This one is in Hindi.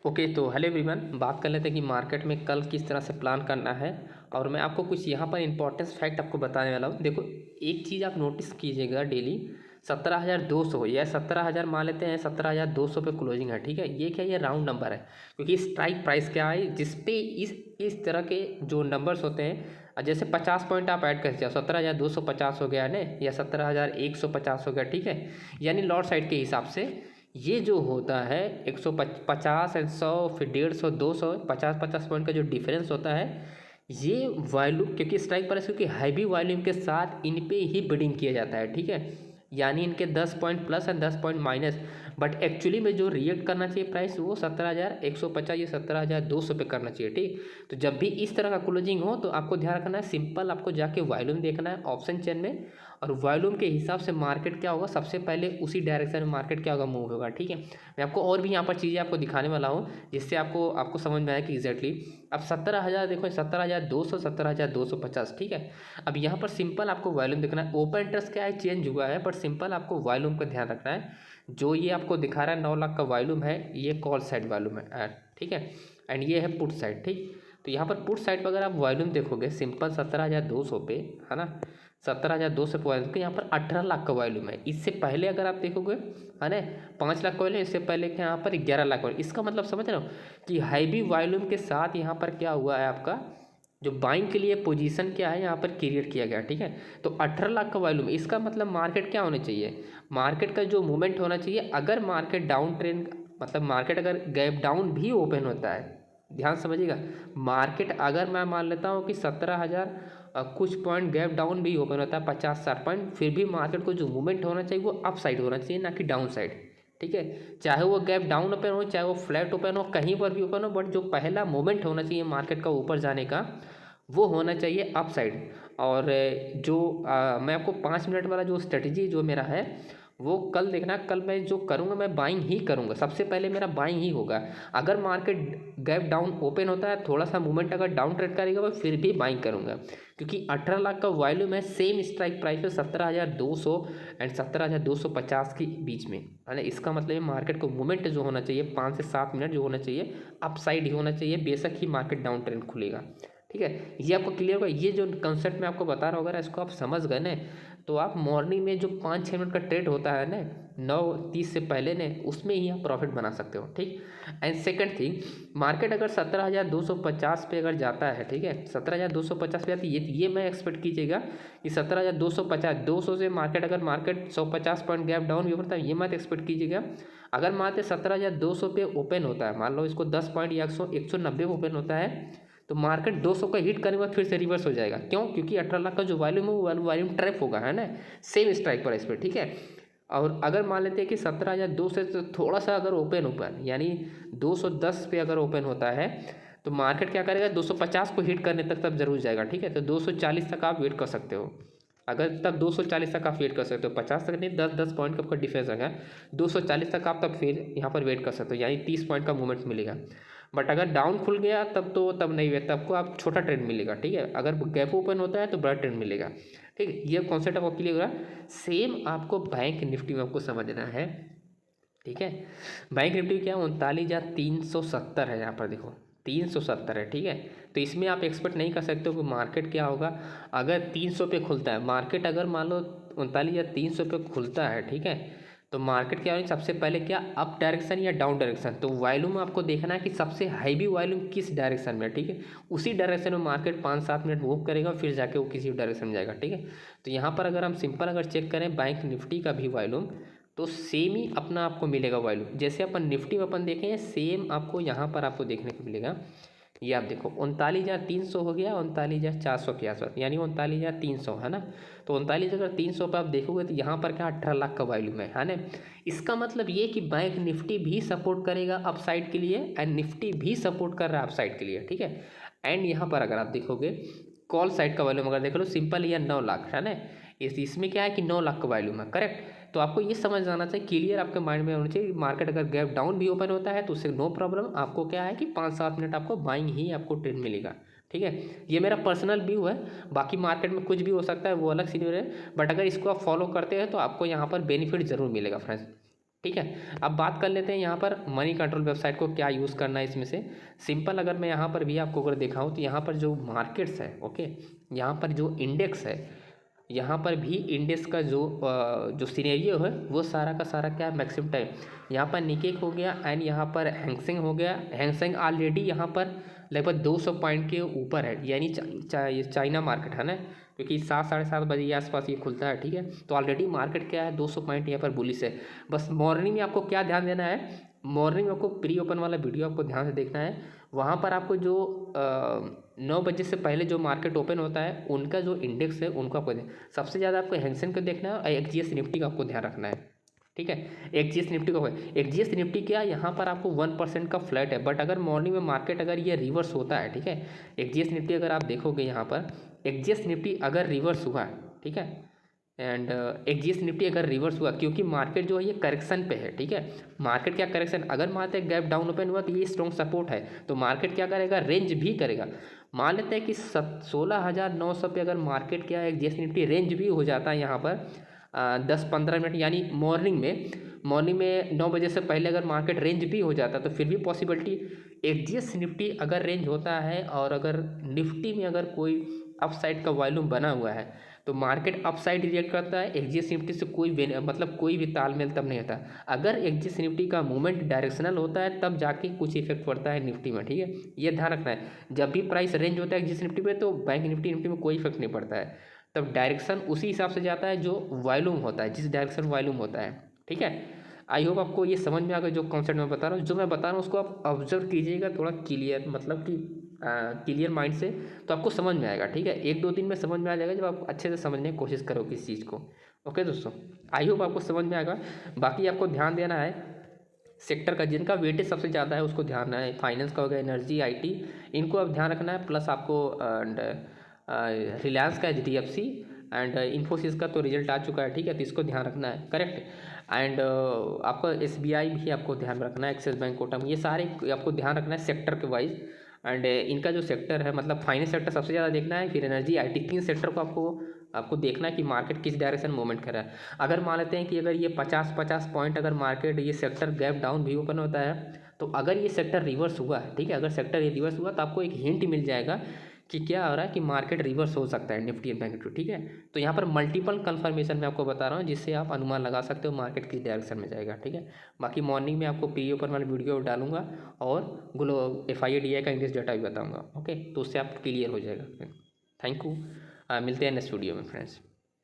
ओके, तो हेलो एवरीवन, बात कर लेते हैं कि मार्केट में कल किस तरह से प्लान करना है। और मैं आपको कुछ यहाँ पर इंपॉर्टेंस फैक्ट आपको बताने वाला हूँ। देखो, एक चीज़ आप नोटिस कीजिएगा, डेली 17,200 या 17,000 मान लेते हैं, 17,200 पे क्लोजिंग है। ठीक है, ये क्या, ये राउंड नंबर है, क्योंकि स्ट्राइक प्राइस क्या है जिस पे इस तरह के जो नंबर्स होते हैं, जैसे 50 पॉइंट आप ऐड कर 17,250 हो गया ना, या 17,150 हो गया। ठीक है, यानी लॉट साइड के हिसाब से ये जो होता है 150 एंड 100, फिर 150, 200, 50 पॉइंट का जो डिफरेंस होता है, ये वॉल्यूम, क्योंकि स्ट्राइक प्राइस क्योंकि हैवी वॉल्यूम के साथ इन पे ही बिडिंग किया जाता है। ठीक है, यानी इनके 10 point plus and 10 point minus, but actually में जो रिएक्ट करना चाहिए प्राइस वो 17,150 या 17,200 पे करना चाहिए। ठीक, तो जब भी इस तरह का क्लोजिंग हो तो आपको ध्यान रखना है, सिंपल आपको जाके वॉल्यूम देखना है ऑप्शन चेन में, और वॉल्यूम के हिसाब से मार्केट क्या होगा, सबसे पहले उसी डायरेक्शन में मार्केट क्या होगा, मूव होगा। ठीक है, मैं आपको और भी यहाँ पर चीज़ें आपको दिखाने वाला हूँ जिससे आपको समझ में आए कि एग्जैक्टली अब 17,000 देखो, 17,200, 17,250। ठीक है, अब यहाँ पर सिंपल आपको वॉल्यूम देखना है। ओपन इंटरेस्ट क्या है, चेंज हुआ है, बट सिंपल आपको वॉल्यूम का ध्यान रखना है। जो ये आपको दिखा रहा है 9 लाख का वॉल्यूम है, ये कॉल साइड वॉल्यूम है। ठीक है, एंड ये है पुट साइड। ठीक, तो यहाँ पर पुट साइड पर अगर आप वॉल्यूम देखोगे सिंपल 17,200 पे, है ना, 17,200 पे वॉल्यूम, तो यहाँ पर 18 लाख का वॉल्यूम है। इससे पहले अगर आप देखोगे, है ना, 5 लाख का वॉल्यूम, इससे पहले के यहाँ पर 11 लाख वॉल्यूम। इसका मतलब समझ रहे हो कि हैवी वॉल्यूम के साथ यहाँ पर क्या हुआ है, आपका जो बाइंग के लिए पोजीशन क्या है यहाँ पर क्रिएट किया गया। ठीक है, तो 18 लाख का वॉल्यूम, इसका मतलब मार्केट क्या होना चाहिए, मार्केट का जो मूवमेंट होना चाहिए, अगर मार्केट डाउन ट्रेंड, मतलब मार्केट अगर गैप डाउन भी ओपन होता है, ध्यान समझिएगा, मार्केट अगर मैं मान लेता हूँ कि 17,000 कुछ पॉइंट गैप डाउन भी ओपन होता है, 50-60 पॉइंट, फिर भी मार्केट को जो मूवमेंट होना चाहिए वो अप साइड होना चाहिए, ना कि डाउन साइड। ठीक है, चाहे वो गैप डाउन ओपन हो, चाहे वो फ्लैट ओपन हो, कहीं पर भी ओपन हो, बट जो पहला मोमेंट होना चाहिए मार्केट का ऊपर जाने का, वो होना चाहिए अप साइड। और जो मैं आपको 5 मिनट वाला जो स्ट्रेटजी जो मेरा है वो कल देखना, कल मैं जो करूँगा मैं बाइंग ही करूँगा, सबसे पहले मेरा बाइंग ही होगा। अगर मार्केट गैप डाउन ओपन होता है, थोड़ा सा मूवमेंट अगर डाउन ट्रेड करेगा, मैं फिर भी बाइंग करूँगा, क्योंकि 18 लाख का वॉल्यूम है, सेम स्ट्राइक प्राइस है 17,200 एंड 17,250 के बीच में, है ना। इसका मतलब मार्केट को मूवमेंट जो होना चाहिए 5 से 7 मिनट जो होना चाहिए, अप साइड ही होना चाहिए, बेशक ही मार्केट डाउन ट्रेंड खुलेगा। ठीक है, ये आपको क्लियर होगा। ये जो कंसेप्ट मैं आपको बता रहा हूँ, अगर इसको आप समझ गए ना, तो आप मॉर्निंग में जो 5-6 मिनट का ट्रेड होता है ना, 9:30 से पहले ने, उसमें ही आप प्रॉफिट बना सकते हो। ठीक, एंड सेकंड थिंग, मार्केट अगर 17,250 पे अगर जाता है, ठीक है, 17,250 पे जाती है, ये मैं एक्सपेक्ट कीजिएगा कि 17,250, 200 से मार्केट 150 पॉइंट गैप डाउन भी होता है, ये मत एक्सपेक्ट कीजिएगा। अगर मानते 17,200 पे ओपन होता है, मान लो इसको 10 पॉइंट या 190 ओपन होता है, तो मार्केट 200 का हिट करने के बाद फिर से रिवर्स हो जाएगा। क्यों? क्योंकि 18 लाख का जो वॉल्यूम है वो वॉल्यूम ट्रैप होगा, है ना, सेम स्ट्राइक प्राइस पे। ठीक है, और अगर मान लेते हैं कि 17,200 से थोड़ा सा अगर ओपन यानी 210 पे अगर ओपन होता है, तो मार्केट क्या करेगा, 250 को हिट करने तक तब जरूर जाएगा। ठीक है, तो 240 तक आप वेट कर सकते हो। अगर तब 240 तक आप वेट कर सकते हो, 50 तक नहीं, 10-10 पॉइंट का आपका डिफरेंस है, 240 तक आप तब फिर यहाँ पर वेट कर सकते हो, यानी 30 पॉइंट का मूवमेंट मिलेगा। बट अगर डाउन खुल गया तब नहीं है, तब को आप छोटा ट्रेंड मिलेगा। ठीक है, अगर गैप ओपन होता है तो बड़ा ट्रेंड मिलेगा। ठीक है, ये कॉन्सेप्ट आपको क्लियर हो रहा। सेम आपको बैंक निफ्टी में आपको समझना है। ठीक है, बैंक निफ्टी क्या 39,370 है, यहाँ पर देखो 370 है। ठीक है, तो इसमें आप एक्सपेक्ट नहीं कर सकते हो कि मार्केट क्या होगा अगर 300 पे खुलता है। मार्केट अगर मान लो 39,300 पे खुलता है, ठीक है, तो मार्केट क्या होगी, सबसे पहले क्या अप डायरेक्शन या डाउन डायरेक्शन, तो वॉल्यूम आपको देखना है कि सबसे हैवी वॉल्यूम किस डायरेक्शन में। ठीक है, उसी डायरेक्शन में मार्केट 5-7 मिनट मूव करेगा, फिर जाके वो किसी डायरेक्शन में जाएगा। ठीक है, तो यहाँ पर अगर हम सिंपल अगर चेक करें बैंक निफ्टी का भी वॉल्यूम, तो सेम ही अपना आपको मिलेगा वॉल्यूम, जैसे अपन निफ्टी में अपन देखें सेम आपको यहाँ पर आपको देखने को मिलेगा। ये आप देखो 39,300 हो गया, 39,400 के आसपास, यानी 39,300, है ना। तो 39,300 पर आप देखोगे तो यहाँ पर क्या 18 लाख का वॉल्यूम है ना। इसका मतलब ये कि बैंक निफ्टी भी सपोर्ट करेगा अप साइड के लिए, एंड निफ्टी भी सपोर्ट कर रहा है अप साइड के लिए। ठीक है, एंड यहाँ पर अगर आप देखोगे कॉल साइड का वॉल्यूम अगर देख लो सिंपल, यह 9 लाख है ना। इसमें क्या है कि 9 लाख का वॉल्यूम है, करेक्ट। तो आपको ये समझ जाना चाहिए, क्लियर आपके माइंड में होना चाहिए, मार्केट अगर गैप डाउन भी ओपन होता है तो उससे नो प्रॉब्लम, आपको क्या है कि 5-7 मिनट आपको बाइंग ही आपको ट्रेंड मिलेगा। ठीक है, ये मेरा पर्सनल व्यू है, बाकी मार्केट में कुछ भी हो सकता है, वो अलग सीनियर है, बट अगर इसको आप फॉलो करते हैं तो आपको यहाँ पर बेनिफिट जरूर मिलेगा फ्रेंड्स। ठीक है। अब बात कर लेते हैं यहाँ पर मनी कंट्रोल वेबसाइट को क्या यूज़ करना है इसमें से। सिंपल अगर मैं यहाँ पर भी आपको अगर दिखाऊँ तो यहाँ पर जो मार्केट्स है, ओके, यहाँ पर जो इंडेक्स है, यहाँ पर भी इंडेक्स का जो सिनेरियो है वो सारा का सारा क्या है, मैक्सिमम टाइम यहाँ पर निकेक हो गया एंड यहाँ पर हैंगसेंग हो गया। हैंगसेंग ऑलरेडी यहाँ पर लगभग 200 पॉइंट के ऊपर है, यानी चाइना मार्केट है ना, क्योंकि 7 साढ़े 7 बजे के आसपास ये खुलता है, ठीक है। तो ऑलरेडी मार्केट क्या है, 200 पॉइंट यहाँ पर बुलिश है। बस मॉर्निंग में आपको क्या ध्यान देना है, मॉर्निंग में आपको प्री ओपन वाला वीडियो आपको ध्यान से देखना है। वहाँ पर आपको जो 9 बजे से पहले जो मार्केट ओपन होता है उनका जो इंडेक्स है उनको आपको सबसे ज़्यादा आपको हैंगसेंग को देखना है और एक्सजीएस निफ्टी का आपको ध्यान रखना है, ठीक है। एक्सजीएस निफ्टी को, एक्सजीएस निफ्टी क्या यहाँ पर आपको 1% का फ्लैट है, बट अगर मॉर्निंग में मार्केट अगर ये रिवर्स होता है, ठीक है, एक्सजीएस निफ्टी अगर आप देखोगे यहाँ पर एक्सजीएस निफ्टी अगर रिवर्स हुआ, ठीक है, एंड एक्सजीएस निफ्टी अगर रिवर्स हुआ, क्योंकि मार्केट जो है ये करेक्शन पे है, ठीक है। मार्केट क्या करेक्शन, अगर मान लेते हैं गैप डाउन ओपन हुआ तो ये स्ट्रॉन्ग सपोर्ट है, तो मार्केट क्या करेगा, रेंज भी करेगा। मान लेते हैं कि 16,900 पे अगर मार्केट क्या है एक्सजीएस निफ्टी रेंज भी हो जाता है यहाँ पर 10-15 मिनट, यानी मॉर्निंग में 9 बजे से पहले अगर मार्केट रेंज भी हो जाता तो फिर भी पॉसिबिलिटी एक्सजीएस निफ्टी अगर रेंज होता है और अगर निफ्टी में अगर कोई अपसाइड का वॉल्यूम बना हुआ है तो मार्केट अपसाइड रिएक्ट करता है। एक्सजीएस निफ्टी से कोई भी तालमेल तब नहीं होता। अगर एक्सजीएस निफ्टी का मूवमेंट डायरेक्शनल होता है तब जाके कुछ इफेक्ट पड़ता है निफ्टी में, ठीक है, ये ध्यान रखना है। जब भी प्राइस रेंज होता है एक्सजीएस निफ्टी पे तो बैंक निफ्टी में कोई इफेक्ट नहीं पड़ता है, तब डायरेक्शन उसी हिसाब से जाता है जो वॉल्यूम होता है, जिस डायरेक्शन वॉल्यूम होता है, ठीक है। आई होप आपको ये समझ में आ गया जो कॉन्सेप्ट मैं बता रहा हूँ। जो मैं बता रहा हूँ उसको आप ऑब्जर्व कीजिएगा थोड़ा क्लियर, मतलब कि क्लियर माइंड से, तो आपको समझ में आएगा, ठीक है। 1-2 दिन में समझ में आ जाएगा जब आप अच्छे से समझने की कोशिश करोगे इस चीज़ को। ओके दोस्तों, आई होप आपको समझ में आएगा। बाकी आपको ध्यान देना है सेक्टर का, जिनका वेटेज सबसे ज़्यादा है उसको ध्यान रखना है। फाइनेंस का हो गया, एनर्जी, आईटी, इनको आप ध्यान रखना है। प्लस आपको रिलायंस का, एचडीएफसी एंड इन्फोसिस का तो रिजल्ट आ चुका है, ठीक है, तो इसको ध्यान रखना है, करेक्ट। एंड आपको एसबीआई भी आपको ध्यान रखना है, एक्सिस बैंक, कोटक, ये सारे आपको ध्यान रखना है सेक्टर के वाइज। एंड इनका जो सेक्टर है, मतलब फाइनेंस सेक्टर सबसे ज़्यादा देखना है, फिर एनर्जी, आईटी, 3 सेक्टर को आपको देखना है कि मार्केट किस डायरेक्शन मूवमेंट कर रहा है। अगर मान लेते हैं कि अगर ये 50 पॉइंट अगर मार्केट ये सेक्टर गैप डाउन भी ओपन होता है, तो अगर ये सेक्टर रिवर्स हुआ, ठीक है, अगर सेक्टर ये रिवर्स हुआ तो आपको एक हिंट मिल जाएगा कि क्या हो रहा है, कि मार्केट रिवर्स हो सकता है निफ्टी एंड बैंक निफ्टी, ठीक है। तो यहाँ पर मल्टीपल कंफर्मेशन मैं आपको बता रहा हूँ जिससे आप अनुमान लगा सकते हो मार्केट किस डायरेक्शन में जाएगा, ठीक है। बाकी मॉर्निंग में आपको पी ओपन वाला वीडियो डालूंगा और FII-DI का इंग्लिश डाटा भी बताऊँगा, ओके, तो उससे आप क्लियर हो जाएगा। थैंक यू, मिलते हैं नेक्स्ट वीडियो में फ्रेंड्स।